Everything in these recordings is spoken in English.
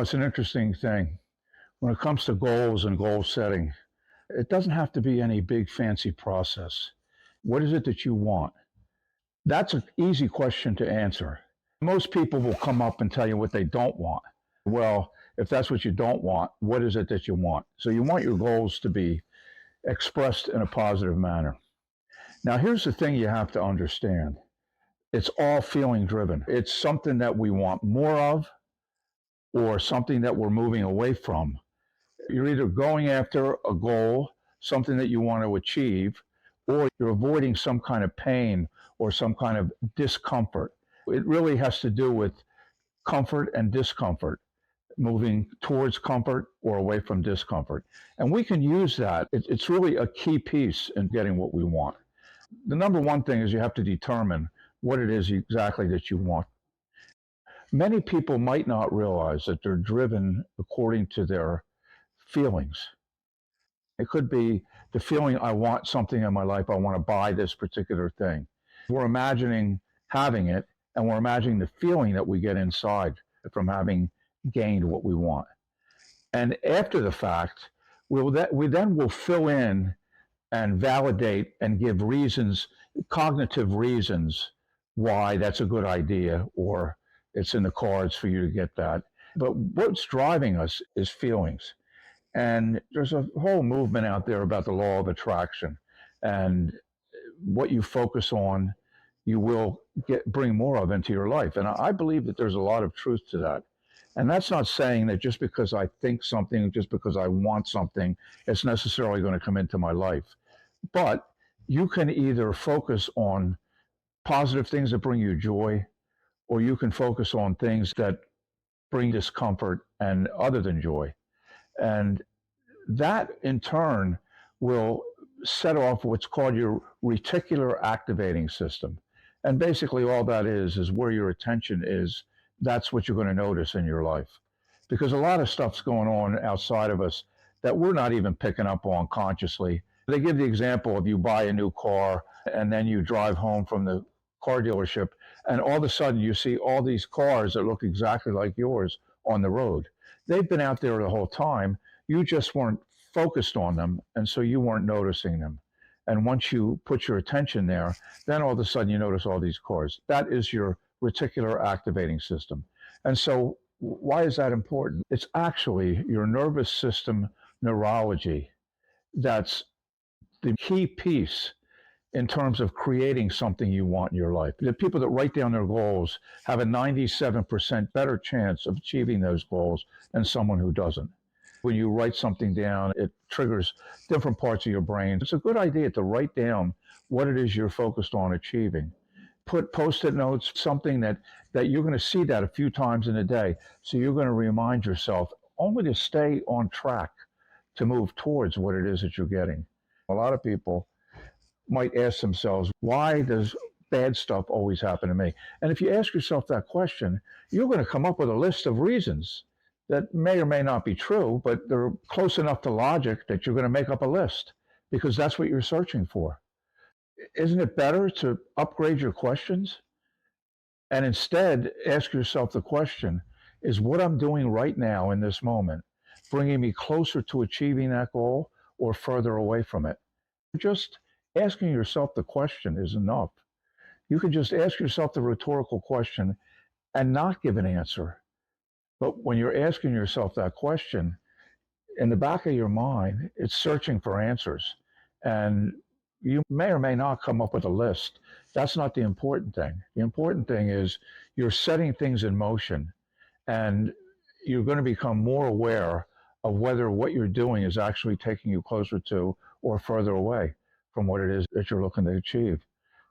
It's an interesting thing. When it comes to goals and goal setting, it doesn't have to be any big fancy process. What is it that you want? That's an easy question to answer. Most people will come up and tell you what they don't want. Well, if that's what you don't want, what is it that you want? So you want your goals to be expressed in a positive manner. Now, here's the thing you have to understand. It's all feeling driven. It's something that we want more of or something that we're moving away from. You're either going after a goal, something that you want to achieve, or you're avoiding some kind of pain or some kind of discomfort. It really has to do with comfort and discomfort, moving towards comfort or away from discomfort. And we can use that. It's really a key piece in getting what we want. The number one thing is you have to determine what it is exactly that you want. Many people might not realize that they're driven according to their feelings. It could be the feeling I want something in my life, I want to buy this particular thing. We're imagining having it, and we're imagining the feeling that we get inside from having gained what we want. And after the fact, we then will fill in and validate and give reasons, cognitive reasons, why that's a good idea or it's in the cards for you to get that. But what's driving us is feelings. And there's a whole movement out there about the law of attraction. And what you focus on, you will bring more of into your life. And I believe that there's a lot of truth to that. And that's not saying that just because I think something, just because I want something, it's necessarily going to come into my life. But you can either focus on positive things that bring you joy, or you can focus on things that bring discomfort and other than joy. And that in turn will set off what's called your reticular activating system. And basically, all that is where your attention is, that's what you're going to notice in your life. Because a lot of stuff's going on outside of us that we're not even picking up on consciously. They give the example of you buy a new car and then you drive home from the car dealership, and all of a sudden you see all these cars that look exactly like yours on the road. They've been out there the whole time. You just weren't focused on them, and so you weren't noticing them. And once you put your attention there, then all of a sudden you notice all these cars. That is your reticular activating system. And so, why is that important? It's actually your nervous system neurology that's the key piece in terms of creating something you want in your life. The people that write down their goals have a 97% better chance of achieving those goals than someone who doesn't. When you write something down, it triggers different parts of your brain. It's a good idea to write down what it is you're focused on achieving. Put post-it notes, something that you're going to see that a few times in a day. So you're going to remind yourself only to stay on track to move towards what it is that you're getting. A lot of people might ask themselves, why does bad stuff always happen to me? And if you ask yourself that question, you're going to come up with a list of reasons that may or may not be true, but they're close enough to logic that you're going to make up a list because that's what you're searching for. Isn't it better to upgrade your questions and instead ask yourself the question, is what I'm doing right now in this moment bringing me closer to achieving that goal or further away from it? Just asking yourself the question is enough. You can just ask yourself the rhetorical question and not give an answer. But when you're asking yourself that question, in the back of your mind, it's searching for answers. And you may or may not come up with a list. That's not the important thing. The important thing is you're setting things in motion and you're going to become more aware of whether what you're doing is actually taking you closer to or further away from what it is that you're looking to achieve.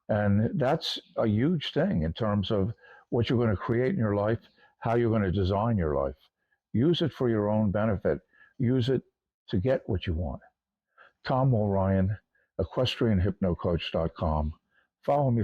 And that's a huge thing in terms of what you're going to create in your life, how you're going to design your life. Use it for your own benefit. Use it to get what you want. Tom Mulryan, equestrianhypnocoach.com. Follow me